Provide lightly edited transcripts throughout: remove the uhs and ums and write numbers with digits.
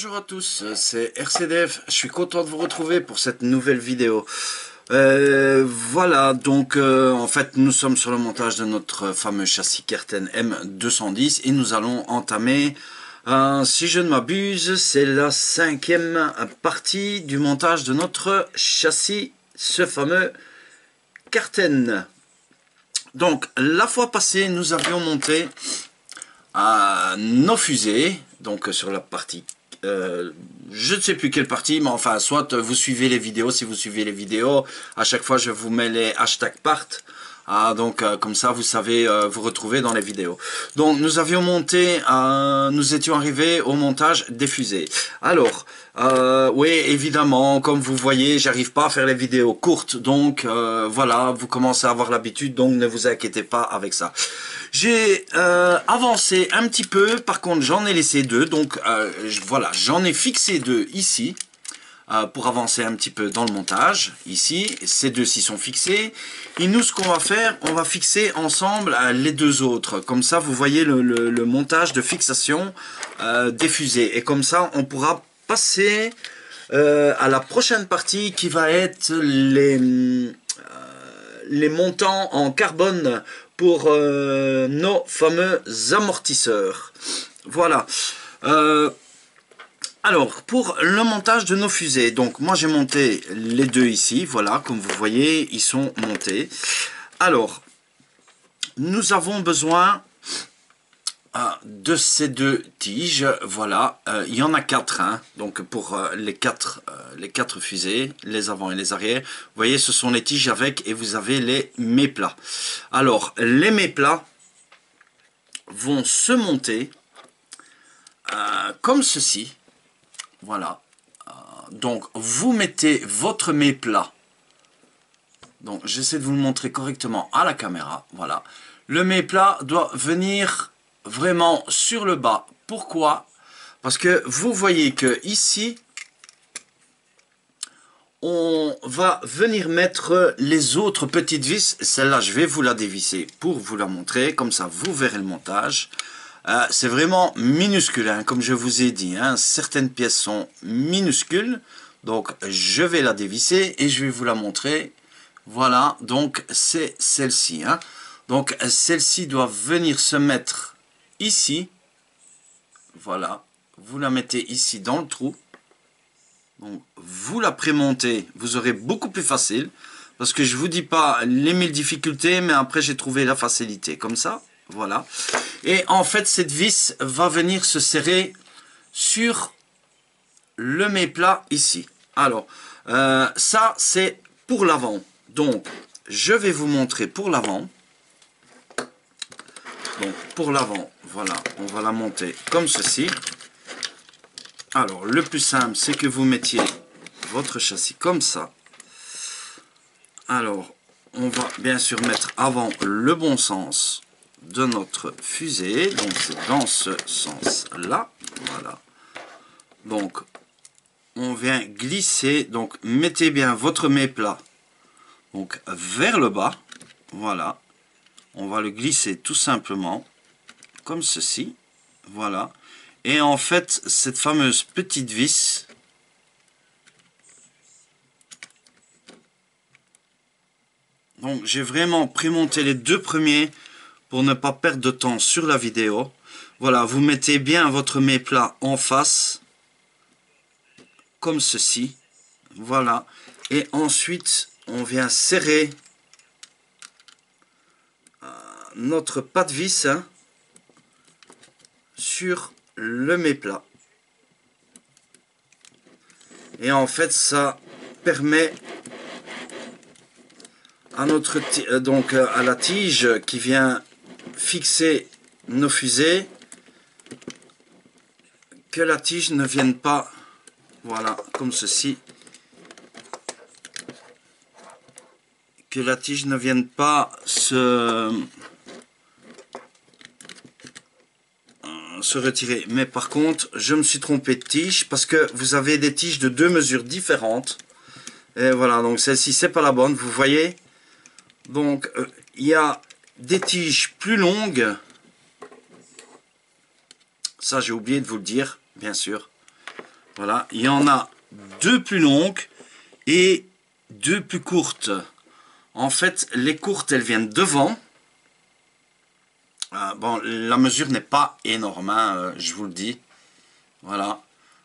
Bonjour à tous, c'est RCDF, je suis content de vous retrouver pour cette nouvelle vidéo. Voilà, donc en fait nous sommes sur le montage de notre fameux châssis Kerten M210 et nous allons entamer, si je ne m'abuse, c'est la 5e partie du montage de notre châssis, ce fameux Kerten. Donc la fois passée nous avions monté nos fusées, donc sur la partie je ne sais plus quelle partie, mais enfin soit vous suivez les vidéos, si vous suivez les vidéos, à chaque fois je vous mets les hashtags part, donc comme ça vous savez vous retrouver dans les vidéos. Donc nous avions monté, nous étions arrivés au montage des fusées. Alors oui, évidemment, comme vous voyez, j'arrive pas à faire les vidéos courtes, donc voilà, vous commencez à avoir l'habitude, donc ne vous inquiétez pas avec ça. J'ai avancé un petit peu, par contre j'en ai laissé deux, donc voilà, j'en ai fixé deux ici, pour avancer un petit peu dans le montage, ici, ces deux-ci sont fixés, et nous ce qu'on va faire, on va fixer ensemble les deux autres, comme ça vous voyez le montage de fixation des fusées, et comme ça on pourra passer à la prochaine partie qui va être les montants en carbone pour nos fameux amortisseurs. Voilà. Alors, pour le montage de nos fusées, donc moi j'ai monté les deux ici, voilà, comme vous voyez, ils sont montés. Alors, nous avons besoin de ces deux tiges, voilà, il y en a quatre, hein, donc pour les quatre fusées, les avant et les arrière, vous voyez ce sont les tiges avec, et vous avez les méplats. Alors les méplats vont se monter comme ceci, voilà, donc vous mettez votre méplat, donc j'essaie de vous le montrer correctement à la caméra, voilà, le méplat doit venir vraiment sur le bas. Pourquoi? Parce que vous voyez que ici on va venir mettre les autres petites vis. Celle-là je vais vous la dévisser pour vous la montrer, comme ça vous verrez le montage. C'est vraiment minuscule, hein, comme je vous ai dit, hein, certaines pièces sont minuscules, donc je vais la dévisser et je vais vous la montrer. Voilà, donc c'est celle-ci, hein. Donc celle-ci doit venir se mettre ici, voilà, vous la mettez ici dans le trou, donc vous la prémontez, vous aurez beaucoup plus facile, parce que je vous dis pas les 1000 difficultés, mais après j'ai trouvé la facilité, comme ça, voilà, et en fait cette vis va venir se serrer sur le méplat ici. Alors, ça c'est pour l'avant, donc je vais vous montrer pour l'avant. Donc pour l'avant, voilà, on va la monter comme ceci. Alors le plus simple, c'est que vous mettiez votre châssis comme ça. Alors on va bien sûr mettre avant le bon sens de notre fusée, donc c'est dans ce sens là, voilà. Donc on vient glisser, donc mettez bien votre méplat donc vers le bas, voilà. On va le glisser tout simplement comme ceci, voilà. Et en fait cette fameuse petite vis donc j'ai vraiment prémonté les deux premiers pour ne pas perdre de temps sur la vidéo. Voilà, vous mettez bien votre méplat en face comme ceci, voilà, et ensuite on vient serrer notre pas de vis, hein, sur le méplat, et en fait ça permet à notre donc à la tige qui vient fixer nos fusées que la tige ne vienne pas, voilà, comme ceci, que la tige ne vienne pas se retirer. Mais par contre je me suis trompé de tige, parce que vous avez des tiges de deux mesures différentes, et voilà, donc celle-ci c'est pas la bonne, vous voyez. Donc il y a des tiges plus longues, ça j'ai oublié de vous le dire bien sûr, Voilà, il y en a deux plus longues et deux plus courtes. En fait, les courtes, elles viennent devant. Bon, la mesure n'est pas énorme, hein, je vous le dis. Voilà.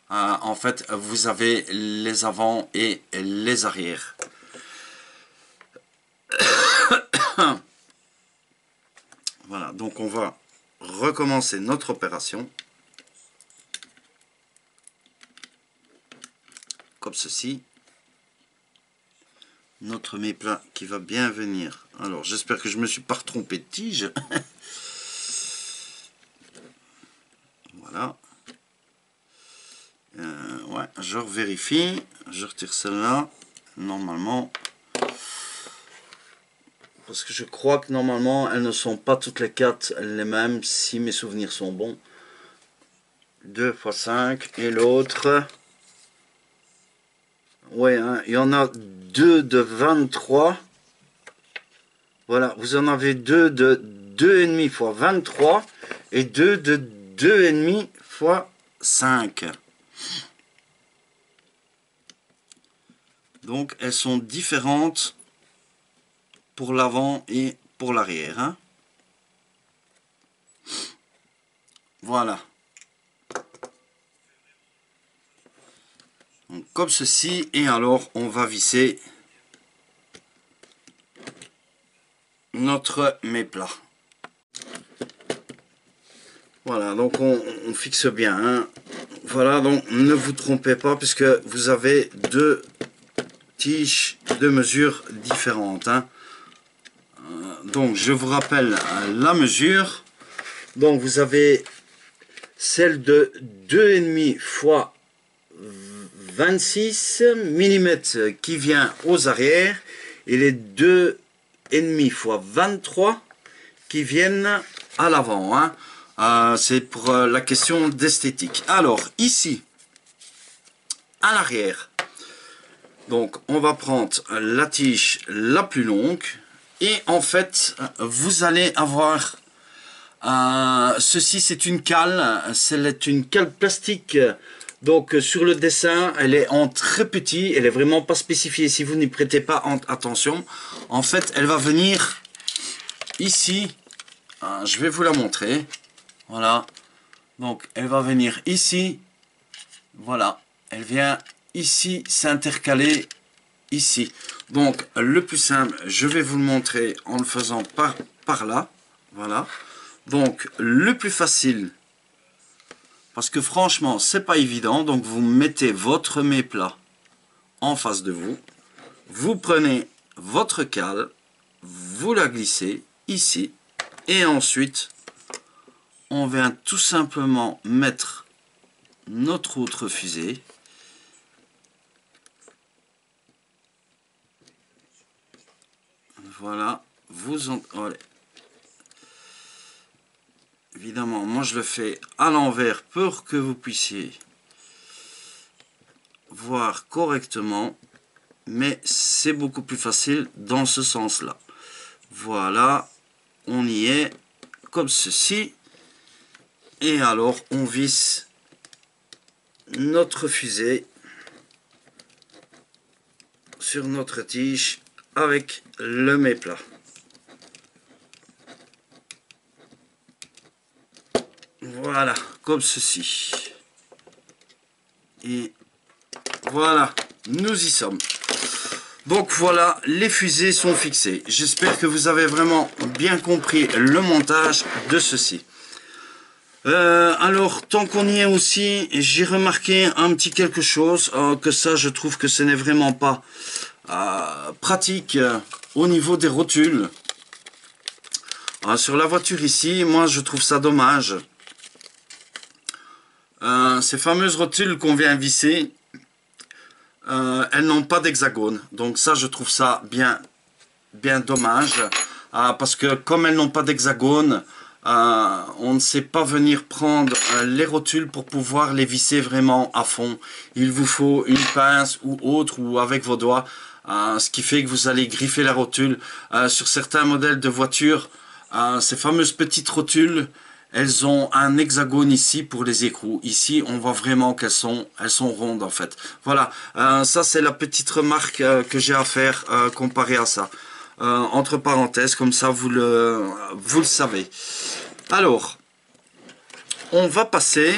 En fait, vous avez les avant et les arrières. Voilà, donc on va recommencer notre opération. Comme ceci. Notre méplat qui va bien venir. Alors, j'espère que je ne me suis pas trompé de tige. Voilà. Ouais, je vérifie. Je retire celle-là. Normalement. Parce que je crois que normalement, elles ne sont pas toutes les quatre les mêmes, si mes souvenirs sont bons. 2 x 5. Et l'autre... Ouais, hein, il y en a deux de 23. Voilà, vous en avez deux de 2,5 x 23 et deux de 2,5 x 5. Donc, elles sont différentes pour l'avant et pour l'arrière. Hein. Voilà. Donc, comme ceci, et alors on va visser notre méplat. Voilà, donc on fixe bien. Hein. Voilà, donc ne vous trompez pas puisque vous avez deux tiges de mesures différentes. Hein. Donc je vous rappelle la mesure. Donc vous avez celle de 2,5 x 26 mm qui vient aux arrières et les 2,5 x 23 qui viennent à l'avant. Hein. C'est pour la question d'esthétique. Alors ici, à l'arrière, donc on va prendre la tige la plus longue et en fait vous allez avoir ceci, c'est une cale, c'est une cale plastique. Donc sur le dessin, elle est en très petit, elle est vraiment pas spécifiée si vous n'y prêtez pas attention. En fait, elle va venir ici. Je vais vous la montrer. Voilà. Donc elle va venir ici. Voilà. Elle vient ici s'intercaler ici. Donc le plus simple, je vais vous le montrer en le faisant par là. Voilà. Donc le plus facile. Parce que franchement, c'est pas évident. Donc vous mettez votre méplat en face de vous. Vous prenez votre cale, vous la glissez ici. Et ensuite, on vient tout simplement mettre notre autre fusée. Voilà. Allez. Évidemment, moi je le fais à l'envers pour que vous puissiez voir correctement, mais c'est beaucoup plus facile dans ce sens-là. Voilà, on y est, comme ceci, et alors on visse notre fusée sur notre tige avec le méplat. Voilà, comme ceci. Et voilà, nous y sommes. Donc voilà, les fusées sont fixées. J'espère que vous avez vraiment bien compris le montage de ceci. Alors, tant qu'on y est aussi, j'ai remarqué un petit quelque chose, que ça, je trouve que ce n'est vraiment pas pratique au niveau des rotules. Sur la voiture ici, moi, je trouve ça dommage. Ces fameuses rotules qu'on vient visser, elles n'ont pas d'hexagone. Donc ça, je trouve ça bien dommage. Parce que comme elles n'ont pas d'hexagone, on ne sait pas venir prendre les rotules pour pouvoir les visser vraiment à fond. Il vous faut une pince ou autre, ou avec vos doigts. Ce qui fait que vous allez griffer la rotule. Sur certains modèles de voitures, ces fameuses petites rotules, elles ont un hexagone ici pour les écrous. Ici, on voit vraiment elles sont rondes en fait. Voilà, ça c'est la petite remarque que j'ai à faire comparé à ça. Entre parenthèses, comme ça vous le savez. Alors, on va passer.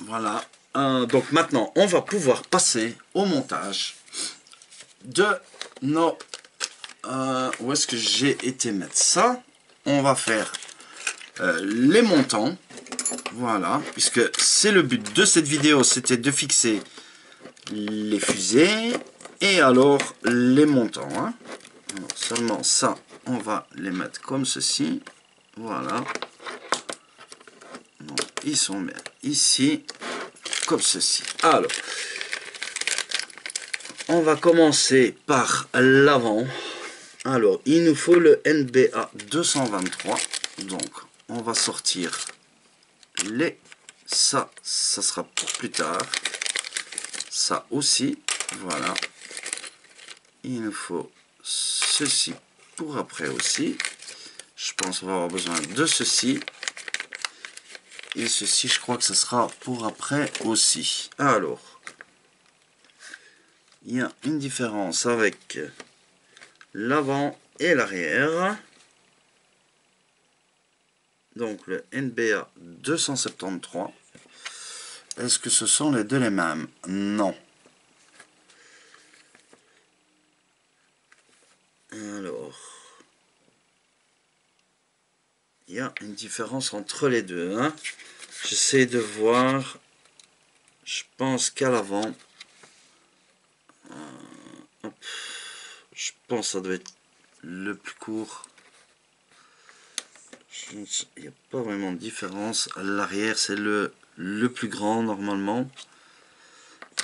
Voilà. Donc maintenant, on va pouvoir passer au montage de nos... où est-ce que j'ai été mettre ça? On va faire les montants. Voilà, puisque c'est le but de cette vidéo, c'était de fixer les fusées et alors les montants. Hein. Alors, seulement ça, on va les mettre comme ceci. Voilà. Donc, ils sont bien ici, comme ceci. Alors, on va commencer par l'avant. Alors, il nous faut le NBA 223. Donc, on va sortir les... Ça sera pour plus tard. Ça aussi, voilà. Il nous faut ceci pour après aussi. Je pense qu'on va avoir besoin de ceci. Et ceci, je crois que ce sera pour après aussi. Alors, il y a une différence avec l'avant et l'arrière. Donc le NBA 273. Est-ce que ce sont les deux les mêmes? Non. Alors, il y a une différence entre les deux. Hein. J'essaie de voir. Je pense qu'à l'avant, je pense que ça doit être le plus court. Il n'y a pas vraiment de différence. L'arrière, c'est le plus grand normalement.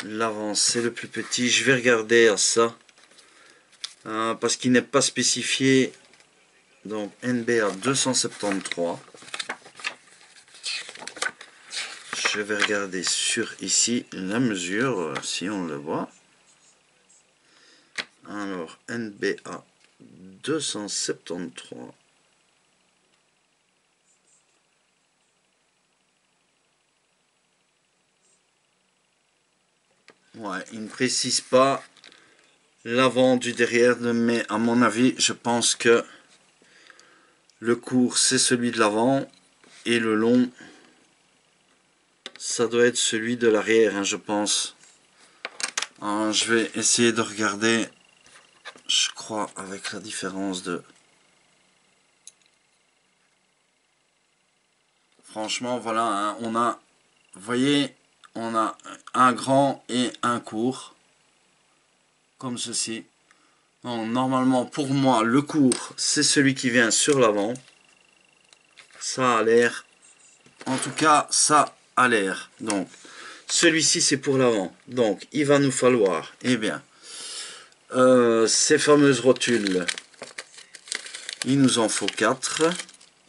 L'avant, c'est le plus petit. Je vais regarder à ça. Parce qu'il n'est pas spécifié. Donc, NBA 273. Je vais regarder sur ici la mesure, si on le voit. Alors, NBA 273. Ouais, il ne précise pas l'avant du derrière, mais à mon avis, je pense que le court, c'est celui de l'avant et le long, ça doit être celui de l'arrière, hein, je pense. Je vais essayer de regarder, je crois, avec la différence de... Franchement, voilà, hein, on a, vous voyez, on a un grand et un court, comme ceci. Donc, normalement, pour moi, le court, c'est celui qui vient sur l'avant. Ça a l'air, en tout cas, ça a l'air. Donc, celui-ci, c'est pour l'avant. Donc, il va nous falloir, eh bien, ces fameuses rotules. Il nous en faut 4.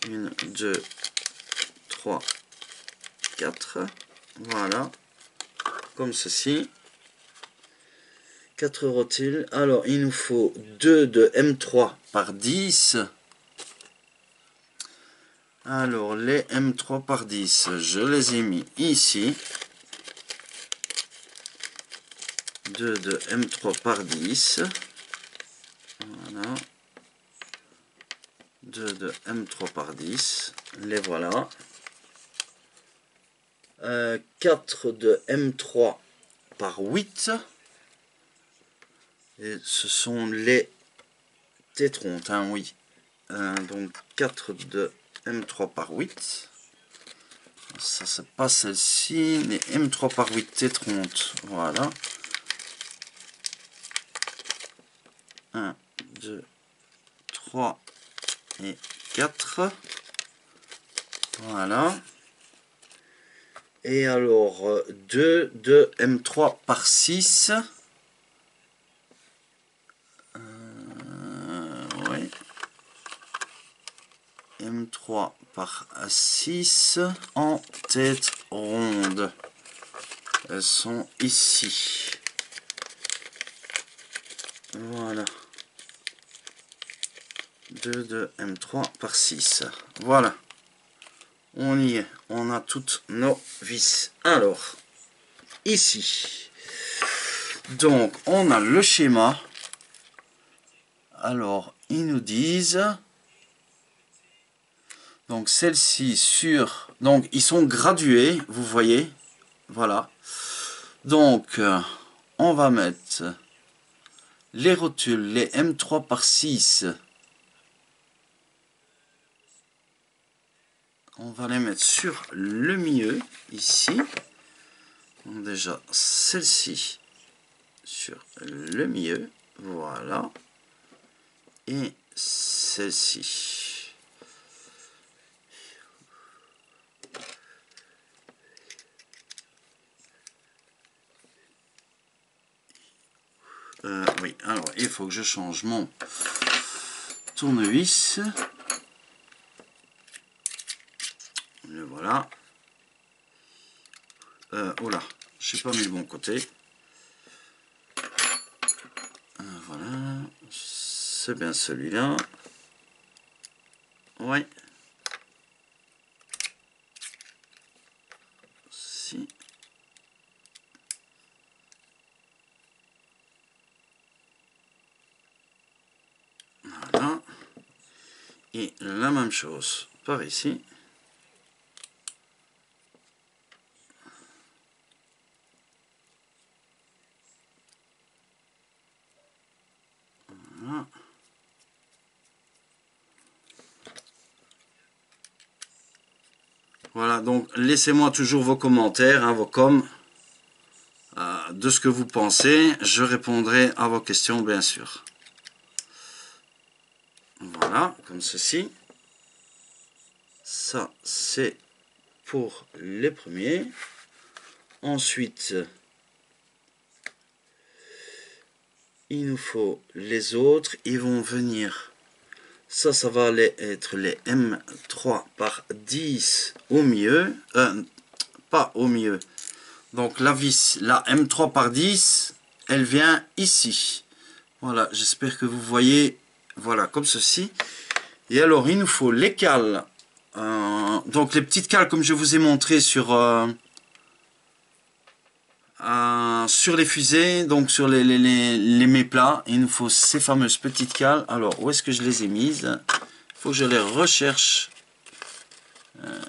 1, 2, 3, 4. Voilà. Comme ceci. 4 rotules. Alors, il nous faut 2 de M3 par 10. Alors, les M3 par 10, je les ai mis ici. 2 de M3 par 10. Voilà. 2 de M3 par 10. Les voilà. 4 de M3 par 8. Et ce sont les tétrontes, hein, oui. Donc 4 de M3 par 8. Ça, c'est pas celle-ci. Les M3 par 8 tétrontes. Voilà. 1, 2, 3 et 4. Voilà. Et alors, 2 de M3 par 6. Oui. M3 par 6 en tête ronde. Elles sont ici. Voilà. 2 de M3 par 6. Voilà. On y est. On a toutes nos vis. Alors, ici. Donc, on a le schéma. Alors, ils nous disent... Donc, celle-ci sur... Donc, ils sont gradués, vous voyez. Voilà. Donc, on va mettre les rotules, les M3 par 6. On va les mettre sur le milieu, ici. Donc déjà, celle-ci sur le milieu. Voilà. Et celle-ci. Oui, alors il faut que je change mon tournevis. Le voilà. Oh là, je n'ai pas mis le bon côté. Voilà, c'est bien celui-là. Ouais. Si. Voilà. Et la même chose par ici. Voilà. Voilà, donc laissez-moi toujours vos commentaires, hein, vos coms, de ce que vous pensez. Je répondrai à vos questions, bien sûr. Voilà, comme ceci. Ça, c'est pour les premiers. Ensuite, il nous faut les autres. Ils vont venir... Ça va être les M3 par 10 au milieu. Pas au milieu. Donc la vis, la M3 par 10, elle vient ici. Voilà, j'espère que vous voyez. Voilà, comme ceci. Et alors, il nous faut les cales. Donc les petites cales, comme je vous ai montré sur les fusées, donc sur les méplats. Il nous faut ces fameuses petites cales. Alors, où est-ce que je les ai mises? Il faut que je les recherche.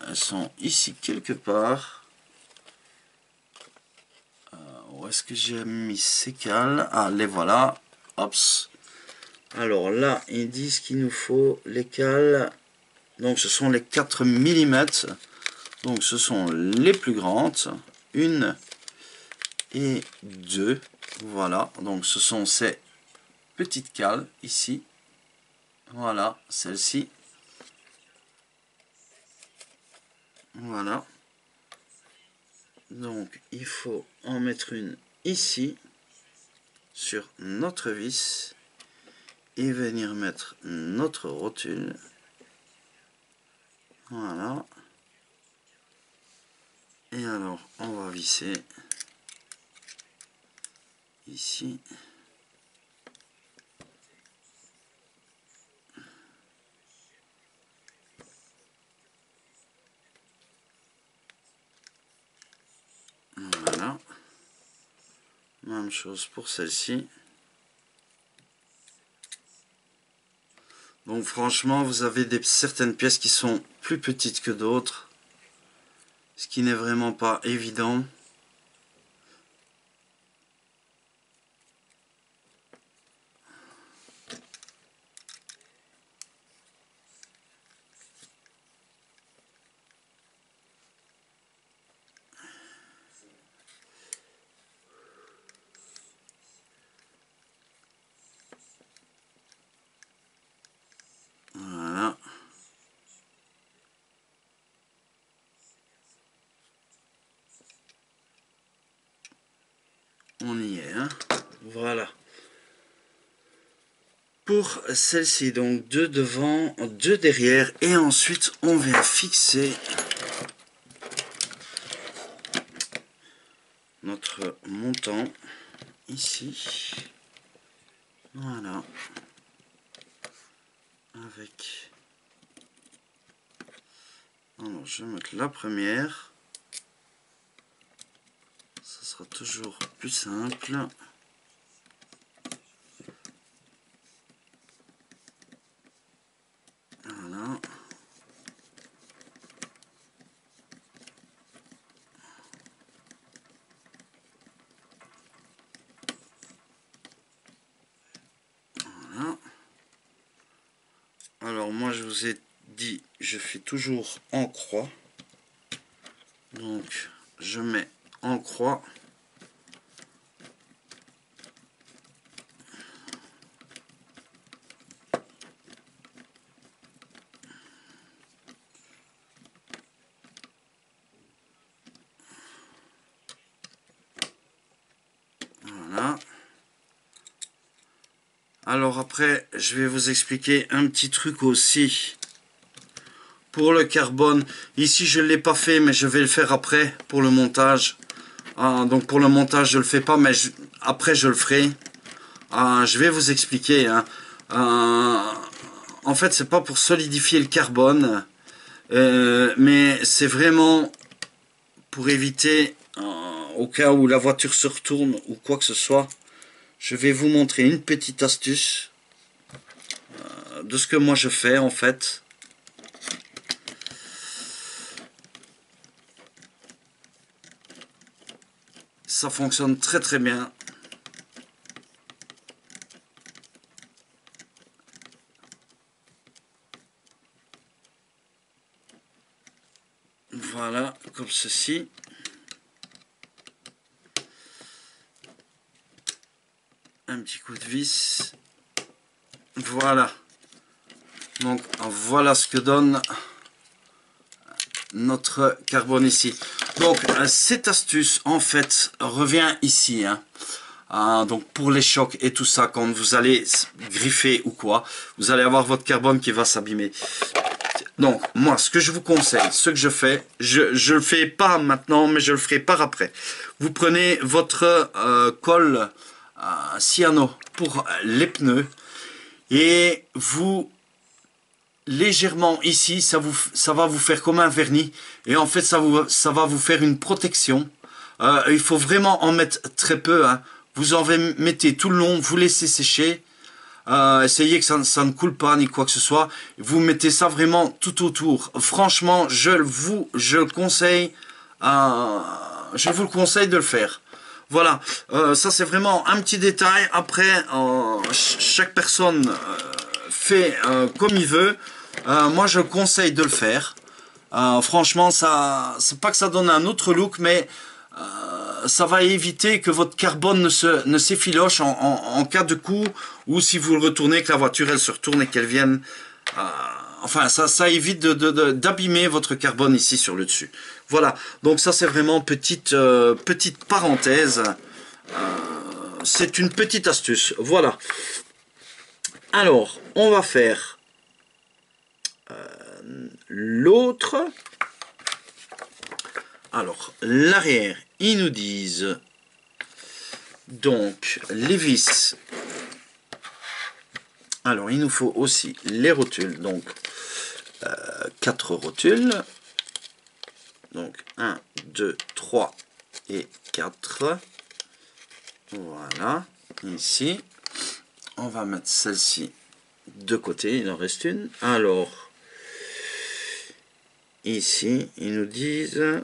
Elles sont ici quelque part. Où est-ce que j'ai mis ces cales? Ah, les voilà. Hops. Alors là, ils disent qu'il nous faut les cales. Donc ce sont les 4 mm. Donc ce sont les plus grandes. 1 et 2. Voilà. Donc ce sont ces petites cales ici. Voilà, celle-ci. Voilà. Donc il faut en mettre une ici sur notre vis et venir mettre notre rotule. Voilà. Et alors on va visser ici. Voilà. Même chose pour celle-ci. Donc franchement, vous avez certaines pièces qui sont plus petites que d'autres. Ce qui n'est vraiment pas évident. Voilà. On y est, hein. Voilà. Pour celle-ci, donc 2 devant, 2 derrière, et ensuite on vient fixer notre montant ici. Voilà. avec... Alors, je vais mettre la première. Ça sera toujours plus simple. Voilà. Voilà. Alors moi je vous ai dit, je fais toujours en croix. Donc je mets en croix. Voilà. Alors après, je vais vous expliquer un petit truc aussi. Pour le carbone, ici je ne l'ai pas fait, mais je vais le faire après pour le montage. Donc pour le montage, je ne le fais pas, mais après je le ferai. Je vais vous expliquer. En fait, c'est pas pour solidifier le carbone, mais c'est vraiment pour éviter, au cas où la voiture se retourne ou quoi que ce soit. Je vais vous montrer une petite astuce de ce que moi je fais en fait. Ça fonctionne très très bien. Voilà, comme ceci. Un petit coup de vis. Voilà. Donc voilà ce que donne notre carbone ici. Donc cette astuce en fait revient ici. Donc pour les chocs et tout ça, quand vous allez griffer ou quoi, vous allez avoir votre carbone qui va s'abîmer. Donc moi ce que je vous conseille, ce que je fais, je le fais pas maintenant mais je le ferai par après. Vous prenez votre colle cyano pour les pneus et vous légèrement ici, ça va vous faire comme un vernis et en fait ça va vous faire une protection. Il faut vraiment en mettre très peu. Vous en mettez tout le long, vous laissez sécher. Essayez que ça ne coule pas ni quoi que ce soit. Vous mettez ça vraiment tout autour. Franchement, je vous le conseille. Je vous le conseille de le faire. Voilà, ça c'est vraiment un petit détail. Après, chaque personne fait comme il veut. Moi, je conseille de le faire. Franchement, ça, c'est pas que ça donne un autre look, mais ça va éviter que votre carbone ne s'effiloche en cas de coup, ou si vous le retournez, que la voiture elle se retourne et qu'elle vienne. Enfin, ça évite d'abîmer votre carbone ici sur le dessus. Voilà, donc ça c'est vraiment petite parenthèse. C'est une petite astuce. Voilà. Alors, on va faire l'autre. Alors, l'arrière, ils nous disent donc les vis. Alors, il nous faut aussi les rotules. Donc, 4 rotules. Donc, 1, 2, 3 et 4. Voilà. Ici, on va mettre celle-ci de côté. Il en reste une. Alors, ici, ils nous disent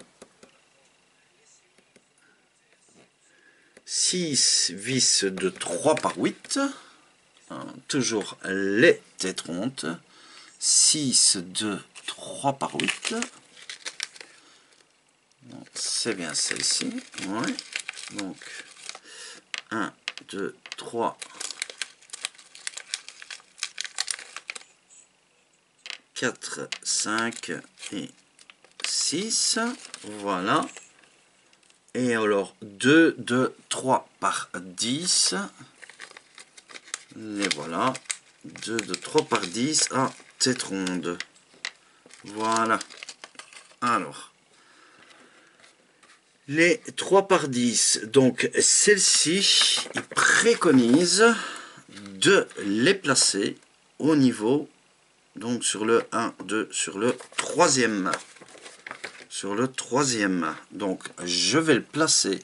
6 vis de 3 par 8. Toujours les têtes rondes. 6 de 3 par 8. C'est bien celle-ci. Ouais. Donc, 1, 2, 3, 4, 5 et 6. Voilà. Et alors 2 de 3 par 10. Les voilà. 2 de 3 par 10 à tête ronde. Voilà. Alors. Les 3 par 10. Donc celle-ci, il préconise de les placer au niveau Donc sur le 1, 2, sur le troisième. Sur le troisième. Donc je vais le placer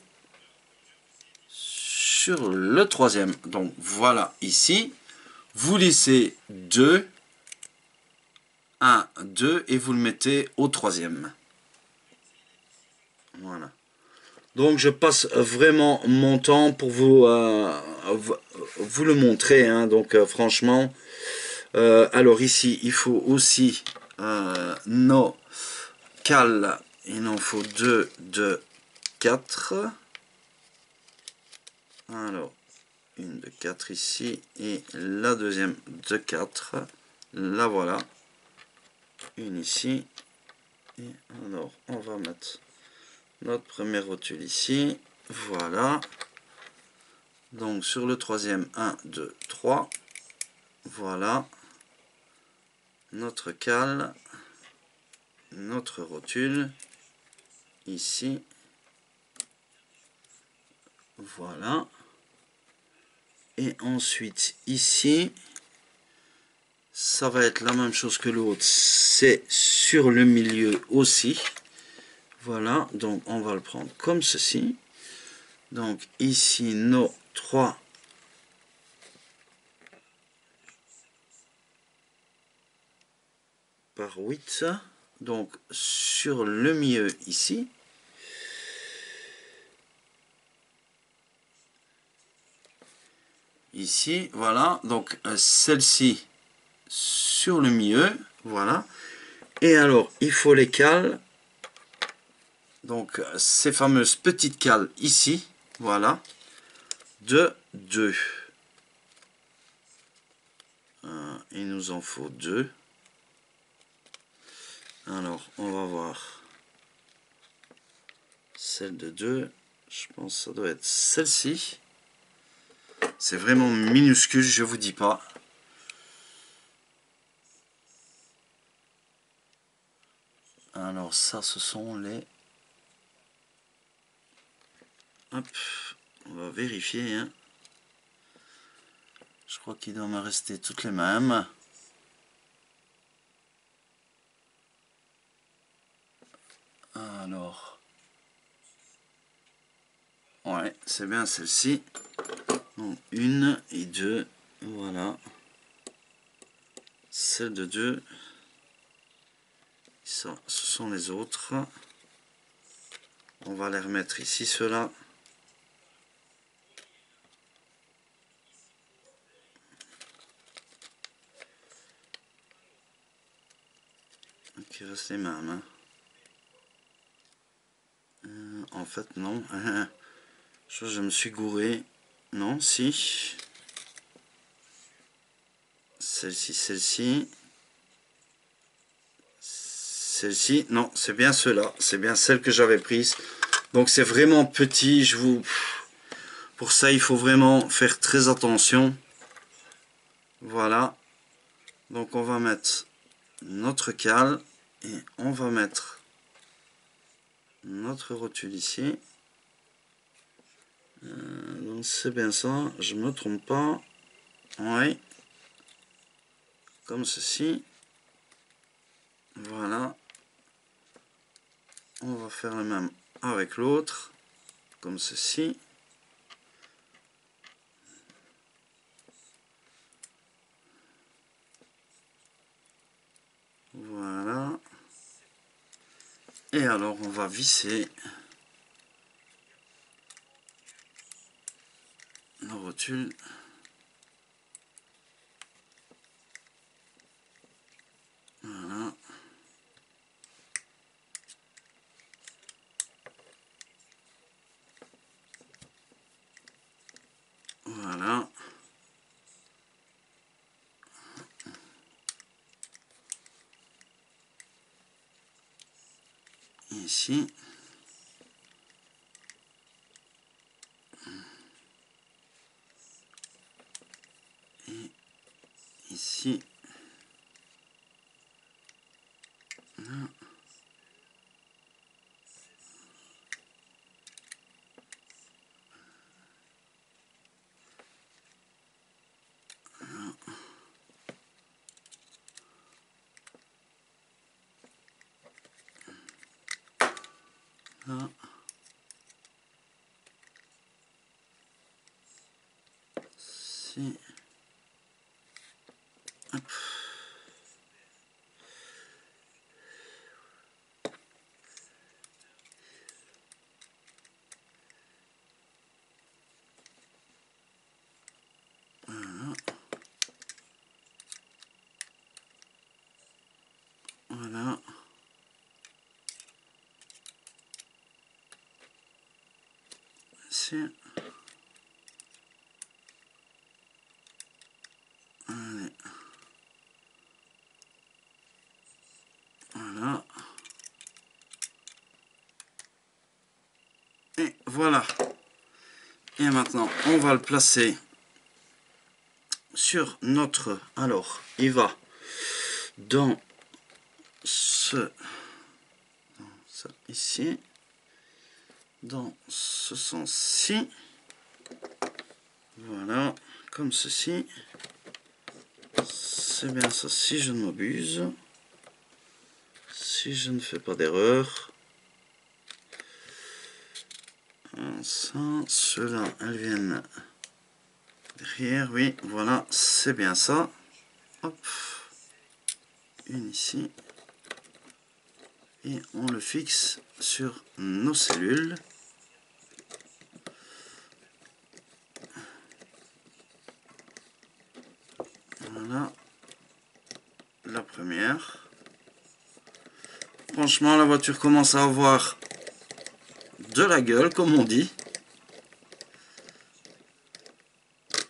sur le troisième. Donc voilà ici. Vous laissez 2, 1, 2 et vous le mettez au troisième. Voilà. Donc je passe vraiment mon temps pour vous le montrer. Hein. Donc franchement, alors ici il faut aussi nos cales. Il en faut 2 de 4. Alors une de 4 ici et la deuxième de 4. La voilà. Une ici. Et alors on va mettre notre première rotule ici. Voilà. Donc sur le troisième, 1, 2, 3. Voilà. Notre cale. Notre rotule. Ici. Voilà. Et ensuite ici. Ça va être la même chose que l'autre. C'est sur le milieu aussi. Voilà. Donc on va le prendre comme ceci. Donc ici nos 3 par 8. Donc sur le milieu ici. Ici, voilà. Donc celle-ci sur le milieu. Voilà. Et alors, il faut les cales. Donc ces fameuses petites cales ici. Voilà. De 2. Il nous en faut 2. Alors, on va voir celle de 2. Je pense que ça doit être celle-ci. C'est vraiment minuscule, je vous dis pas. Alors ça, ce sont les... Hop, on va vérifier. Hein. Je crois qu'il doit me rester toutes les mêmes. Alors... Ouais, c'est bien celle-ci. Donc, 1 et 2. Voilà. Celle de 2. Ça, ce sont les autres. On va les remettre ici, ceux-là. Qui restent les mêmes. Hein. En fait, non. Je me suis gouré. Non, si. Celle-ci, celle-ci. Celle-ci, non, c'est bien ceux-là. C'est bien celle que j'avais prise. Donc c'est vraiment petit. Pour ça, il faut vraiment faire très attention. Voilà. Donc on va mettre notre cale. Et on va mettre notre rotule ici. Donc c'est bien ça. Je me trompe pas. Oui. Comme ceci. Voilà. On va faire le même avec l'autre. Comme ceci. Voilà. Et alors on va visser nos rotules. Voilà. Voilà. Ici. Et ici. Là. Ici. Hop. Voilà. Ici. Allez. Voilà. Et voilà. Et maintenant, on va le placer sur notre... Alors, il va dans ce... Ça, ici. Dans ce sens-ci. Voilà. Comme ceci. C'est bien ça, si je ne m'abuse. Si je ne fais pas d'erreur. Ça, ceux-là, elles viennent derrière, oui, voilà, c'est bien ça. Hop, une ici. Et on le fixe sur nos cellules. Voilà, la première. Franchement, la voiture commence à avoir de la gueule, comme on dit.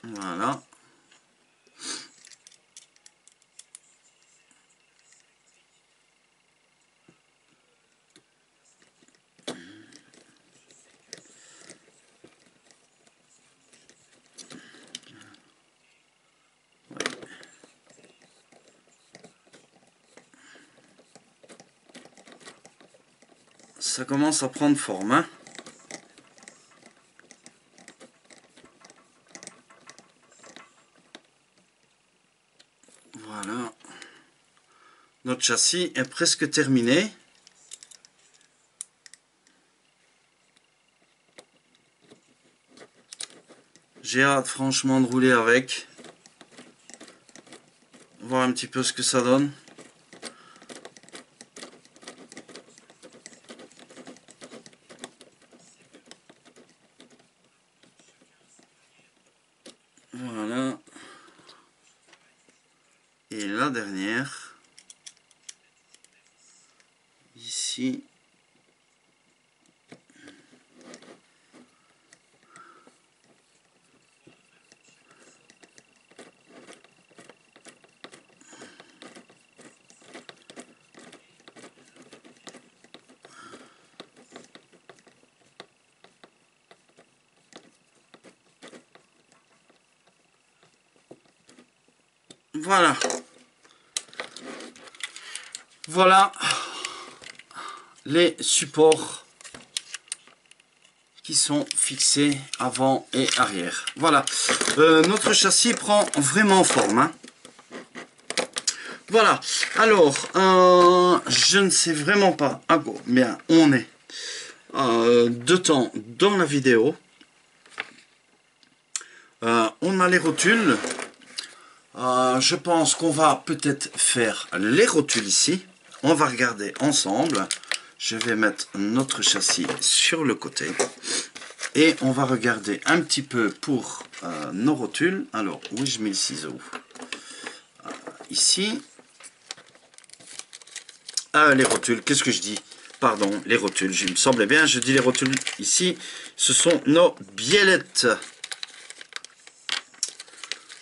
Voilà. Ça commence à prendre forme, hein. Voilà. Notre châssis est presque terminé. J'ai hâte franchement de rouler avec. Voir un petit peu ce que ça donne. Voilà. Et la dernière. Ici. Voilà. Voilà les supports qui sont fixés avant et arrière. Voilà. Notre châssis prend vraiment forme, hein. Voilà. Alors, je ne sais vraiment pas à combien on est de temps dans la vidéo. On a les rotules. Je pense qu'on va peut-être faire les rotules ici. On va regarder ensemble. Je vais mettre notre châssis sur le côté. Et on va regarder un petit peu pour nos rotules. Alors, où je mets le ciseau? Ici. Les rotules, qu'est-ce que je dis? Pardon, les rotules, il me semblait bien. Je dis les rotules ici. Ce sont nos biellettes.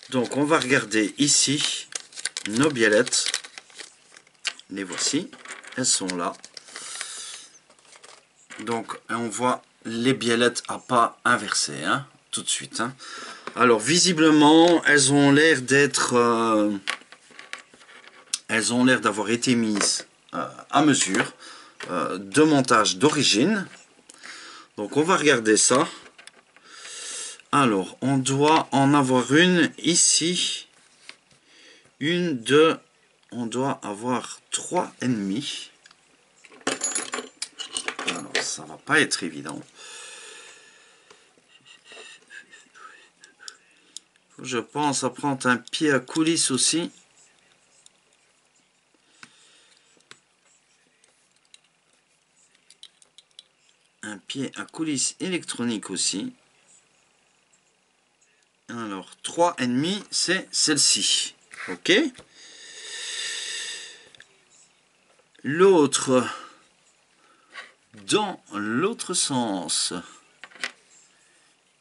Donc, on va regarder ici nos biellettes. Les voici. Elles sont là. Donc, on voit les biellettes à pas inversées, hein, tout de suite. Hein. Alors, visiblement, elles ont l'air d'être... elles ont l'air d'avoir été mises à mesure de montage d'origine. Donc, on va regarder ça. Alors, on doit en avoir une ici. Une, deux... On doit avoir 3,5. Alors, ça va pas être évident. Je pense à prendre un pied à coulisse aussi. Un pied à coulisse électronique aussi. Alors, 3,5, c'est celle-ci. Ok. L'autre, dans l'autre sens,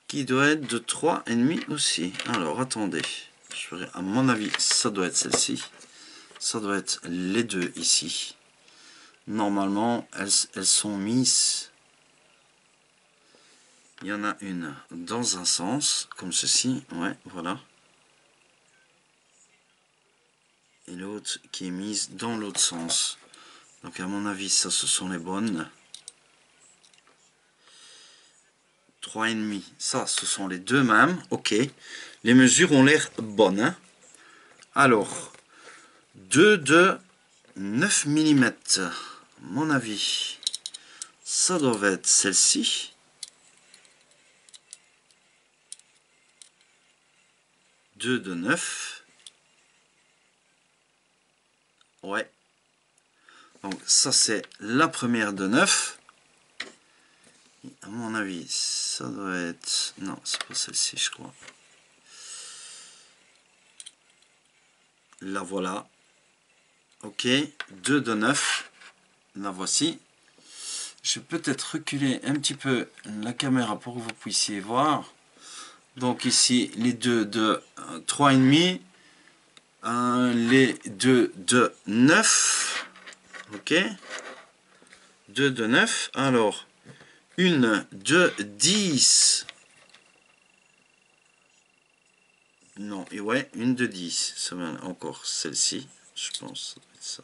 qui doit être de 3,5 aussi. Alors, attendez. À mon avis, ça doit être celle-ci. Ça doit être les deux ici. Normalement, elles sont mises. Il y en a une dans un sens, comme ceci. Ouais, voilà. Et l'autre qui est mise dans l'autre sens. Donc à mon avis, ça, ce sont les bonnes. 3,5. Ça, ce sont les deux mêmes. Ok. Les mesures ont l'air bonnes. Hein. Alors, 2 de 9 mm. À mon avis, ça doit être celle-ci. 2 de 9. Ouais. Donc ça c'est la première de 9. À mon avis, ça doit être... Non, c'est pas celle-ci, je crois. La voilà. Ok, 2 de 9. La voici. Je vais peut-être reculer un petit peu la caméra pour que vous puissiez voir. Donc ici, les deux de 3,5. Les deux de 9. Ok. 2 de 9. Alors, une de 10. Non, et ouais, une de 10. Ça va encore celle-ci, je pense. Ça doit être ça.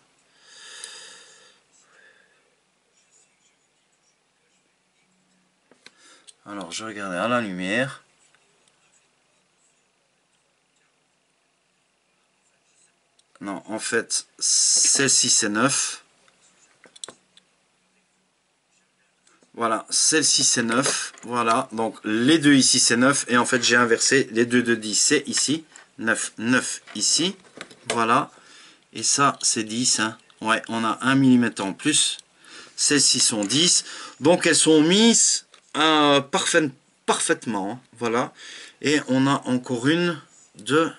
Alors, je regardais à la lumière. Non, en fait, celle-ci c'est 9. Voilà, celle-ci c'est 9. Voilà, donc les deux ici c'est 9. Et en fait, j'ai inversé. Les deux de 10 c'est ici. 9, 9 ici. Voilà. Et ça, c'est 10. Hein. Ouais, on a 1 mm en plus. Celles-ci sont 10. Donc, elles sont mises parfaitement. Hein. Voilà. Et on a encore une de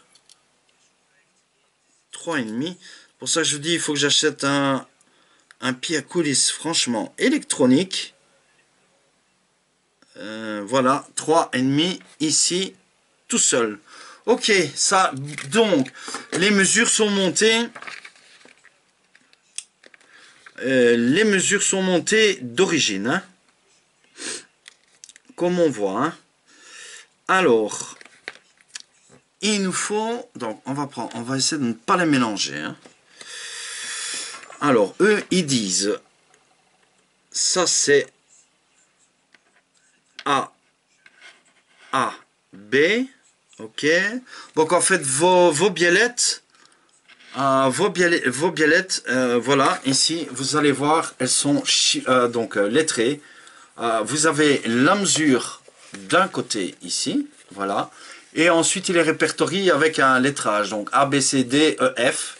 3,5. Pour ça, je vous dis, il faut que j'achète un pied à coulisse, franchement, électronique. Voilà, 3,5 ici, tout seul. Ok, ça, donc, les mesures sont montées. Les mesures sont montées d'origine. Hein, comme on voit. Hein. Alors, il nous faut... Donc, on va essayer de ne pas les mélanger. Hein. Alors, eux, ils disent... Ça, c'est A, B. Ok. Donc, en fait, vos biellettes... vos biellettes, voilà, ici, vous allez voir, elles sont donc lettrées. Vous avez la mesure d'un côté ici, voilà, et ensuite il est répertorié avec un lettrage, donc A, B, C, D, E, F,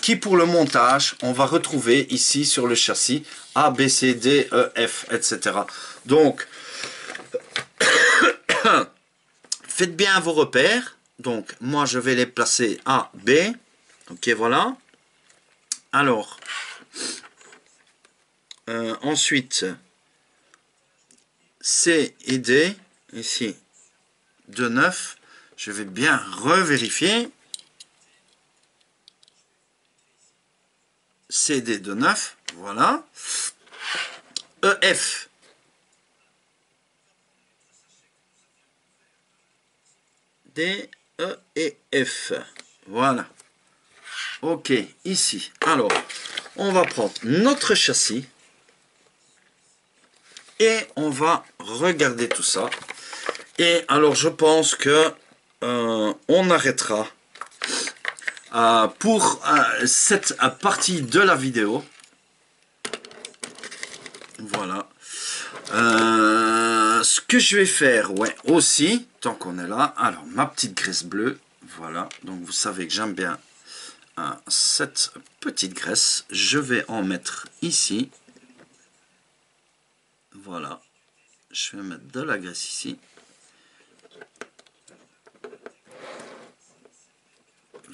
qui pour le montage, on va retrouver ici sur le châssis, A, B, C, D, E, F, etc. Donc, faites bien vos repères, donc moi je vais les placer A, B, ok, voilà. Alors, ensuite, C et D, ici, de 9. Je vais bien revérifier. CD de 9, voilà. EF. D, E et F. Voilà. Ok, ici. Alors, on va prendre notre châssis. Et on va regarder tout ça. Et alors, je pense que on arrêtera pour cette partie de la vidéo. Voilà. Ce que je vais faire, ouais, aussi, tant qu'on est là, alors ma petite graisse bleue, voilà, donc vous savez que j'aime bien cette petite graisse, je vais en mettre ici, voilà, je vais mettre de la graisse ici,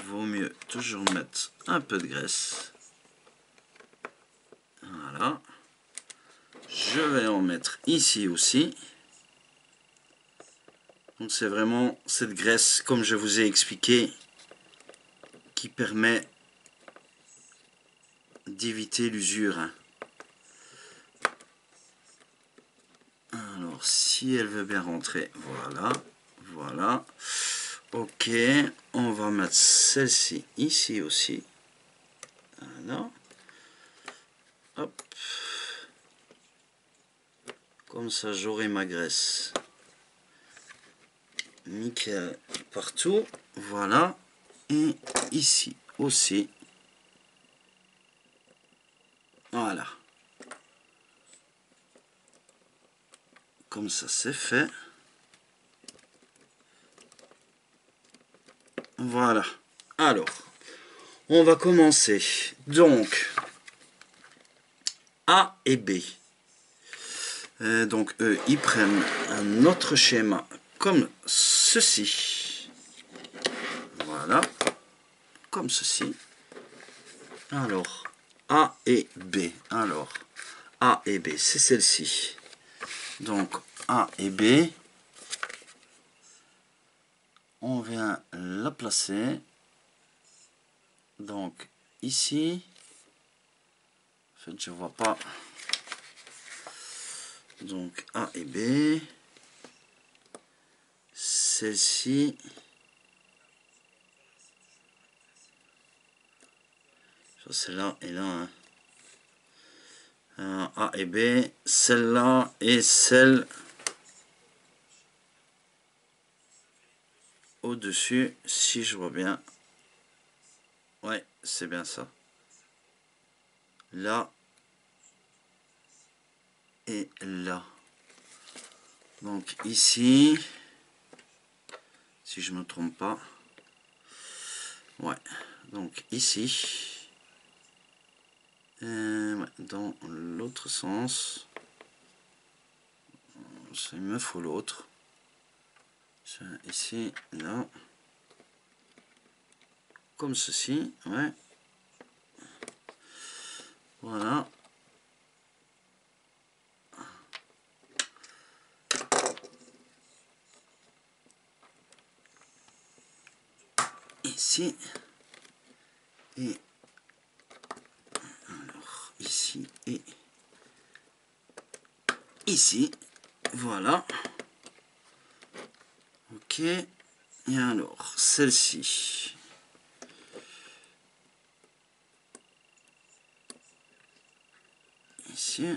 vaut mieux toujours mettre un peu de graisse, voilà, je vais en mettre ici aussi. Donc c'est vraiment cette graisse, comme je vous ai expliqué, qui permet d'éviter l'usure. Alors si elle veut bien rentrer, voilà, voilà. Ok, on va mettre celle-ci ici aussi. Voilà. Hop. Comme ça j'aurai ma graisse. Nickel partout. Voilà. Et ici aussi. Voilà. Comme ça c'est fait. Voilà. Alors, on va commencer. Donc, A et B. Donc, eux, ils prennent un autre schéma comme ceci. Voilà. Comme ceci. Alors, A et B. Alors, A et B, c'est celle-ci. Donc, A et B. On vient la placer. Donc, ici. En fait, je vois pas. Donc, A et B. Celle-ci. Celle-là et là. Hein. A et B. Celle-là et celle au-dessus, si je vois bien. Ouais, c'est bien ça. Là et là. Donc ici, si je me trompe pas. Ouais, donc ici. Ouais, dans l'autre sens. Il me faut l'autre. Ici, là. Comme ceci, ouais. Voilà. Ici. Et alors, ici et ici. Voilà. Ok. Et alors, celle-ci. Ici.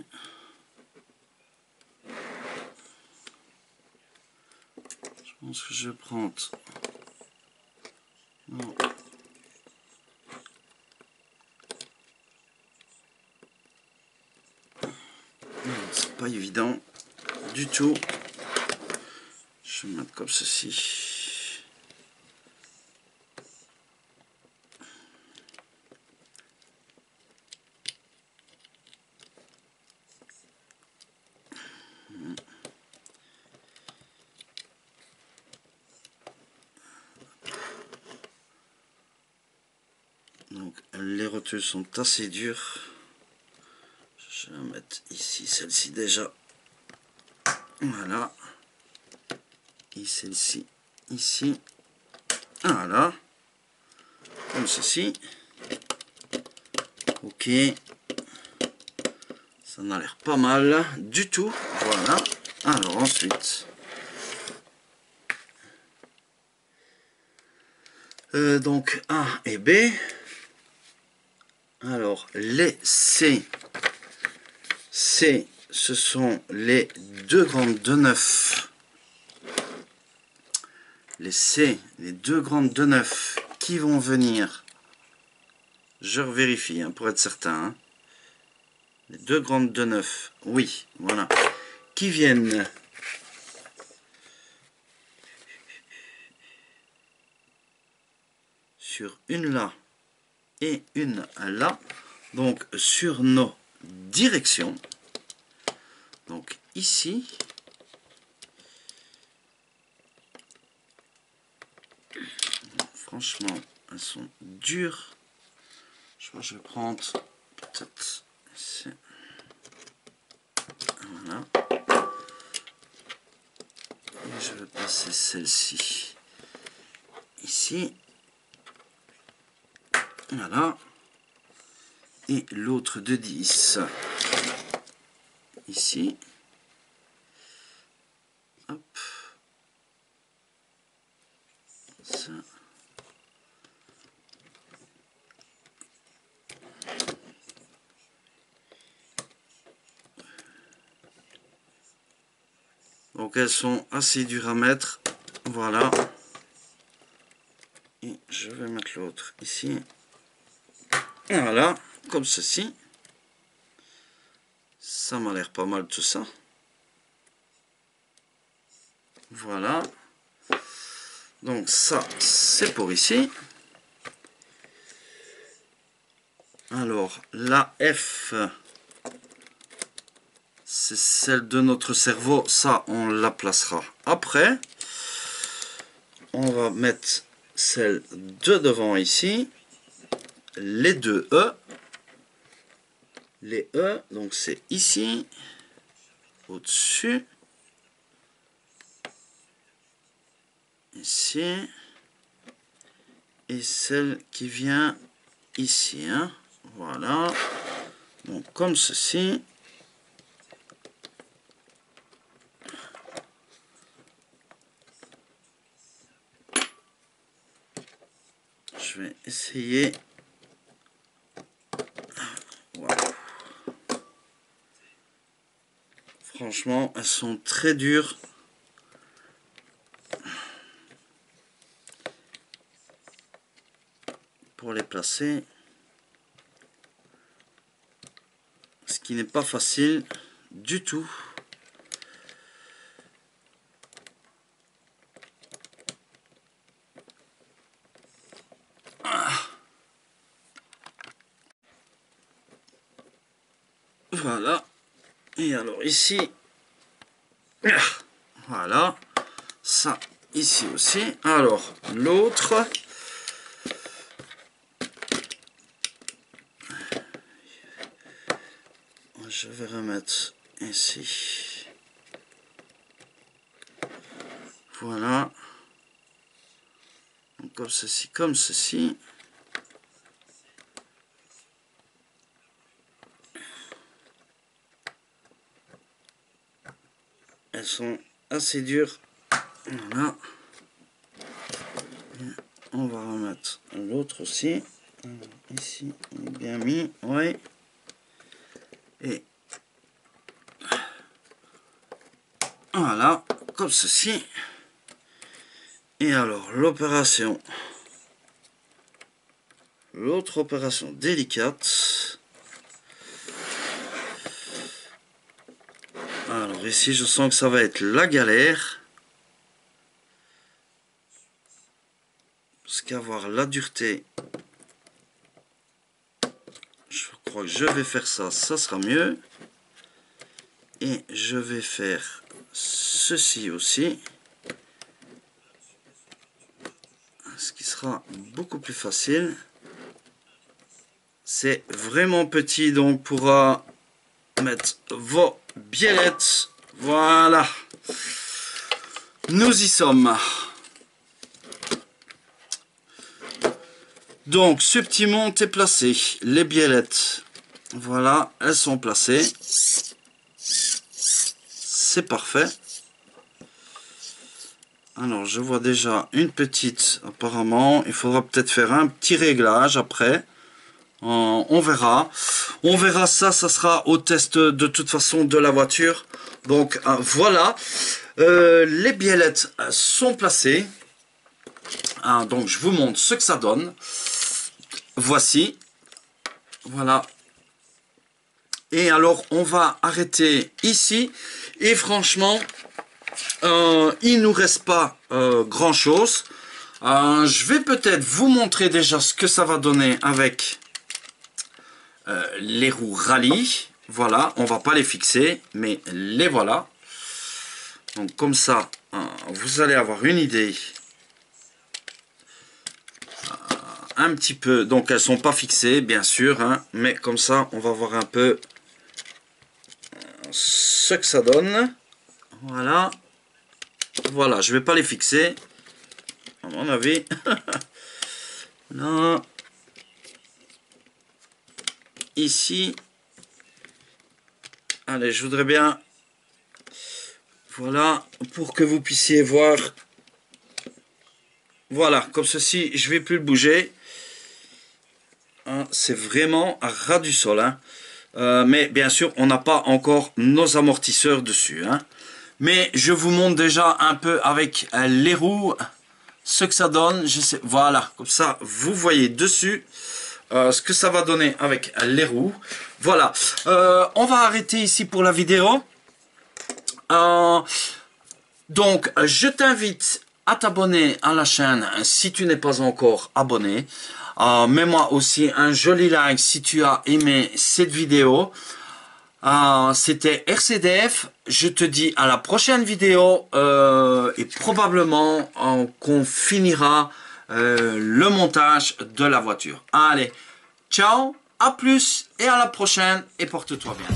Je pense que je vais prendre... Non. C'est pas évident du tout. Je vais mettre comme ceci. Donc les rotules sont assez dures. Je vais mettre ici celle-ci déjà. Voilà. Et celle-ci ici. Voilà. Comme ceci. Ok. Ça n'a l'air pas mal du tout. Voilà. Alors ensuite. Donc A et B. Alors les C. C, ce sont les deux grandes de 9. Les C, les deux grandes de 9 qui vont venir. Je vérifie hein, pour être certain. Hein. Les deux grandes de 9. Oui, voilà. Qui viennent sur une là et une là. Donc sur nos directions. Donc ici. Franchement, elles sont dures. Je crois que je vais prendre peut-être ici. Voilà. Et je vais passer celle-ci ici. Voilà. Et l'autre de 10 ici. Hop. Ça. Donc elles sont assez dures à mettre. Voilà. Et je vais mettre l'autre ici. Voilà, comme ceci. Ça m'a l'air pas mal tout ça. Voilà. Donc ça, c'est pour ici. Alors, la F, c'est celle de notre cerveau. Ça, on la placera après. On va mettre celle de devant ici. Les deux E. Les E, donc c'est ici. Au-dessus. Ici. Et celle qui vient ici. Hein. Voilà. Donc comme ceci. Je vais essayer. Voilà. Franchement, elles sont très dures. Pour les placer. Ce qui n'est pas facile du tout. Voilà. Et alors ici, voilà. Ça, ici aussi. Alors, l'autre. Je vais remettre ici. Voilà. Donc, comme ceci, comme ceci. Elles sont assez dures. Voilà. Et on va remettre l'autre aussi. Ici, on est bien mis. Oui. Et voilà, comme ceci. Et alors, l'opération. L'autre opération délicate. Alors ici, je sens que ça va être la galère. Parce qu'avoir la dureté, je crois que je vais faire ça, ça sera mieux. Et je vais faire ceci aussi. Ce qui sera beaucoup plus facile. C'est vraiment petit, donc on pourra mettre vos biellettes. Voilà. Nous y sommes. Donc, ce petit monte est placé. Les biellettes, voilà, elles sont placées. C'est parfait. Alors, je vois déjà une petite, apparemment. Il faudra peut-être faire un petit réglage après. On verra. On verra ça, ça sera au test de toute façon de la voiture. Donc, voilà. Les biellettes sont placées. Donc, je vous montre ce que ça donne. Voici. Voilà. Et alors, on va arrêter ici. Et franchement, il ne nous reste pas grand-chose. Je vais peut-être vous montrer déjà ce que ça va donner avec les roues rallye. Voilà, on va pas les fixer, mais les voilà. Donc comme ça, vous allez avoir une idée. Un petit peu, donc elles sont pas fixées, bien sûr, hein, mais comme ça, on va voir un peu ce que ça donne. Voilà. Voilà, je vais pas les fixer, à mon avis. Là. Ici. Allez, je voudrais bien, voilà, pour que vous puissiez voir, voilà, comme ceci, je vais plus le bouger, hein, c'est vraiment à ras du sol, hein. Mais bien sûr, on n'a pas encore nos amortisseurs dessus, hein. Mais je vous montre déjà un peu avec les roues, ce que ça donne, je sais, voilà, comme ça, vous voyez dessus, ce que ça va donner avec les roues. Voilà, on va arrêter ici pour la vidéo. Donc, je t'invite à t'abonner à la chaîne si tu n'es pas encore abonné. Mets-moi aussi un joli like si tu as aimé cette vidéo. C'était RCDF. Je te dis à la prochaine vidéo et probablement qu'on finira le montage de la voiture. Allez, ciao, à plus et à la prochaine et porte-toi bien.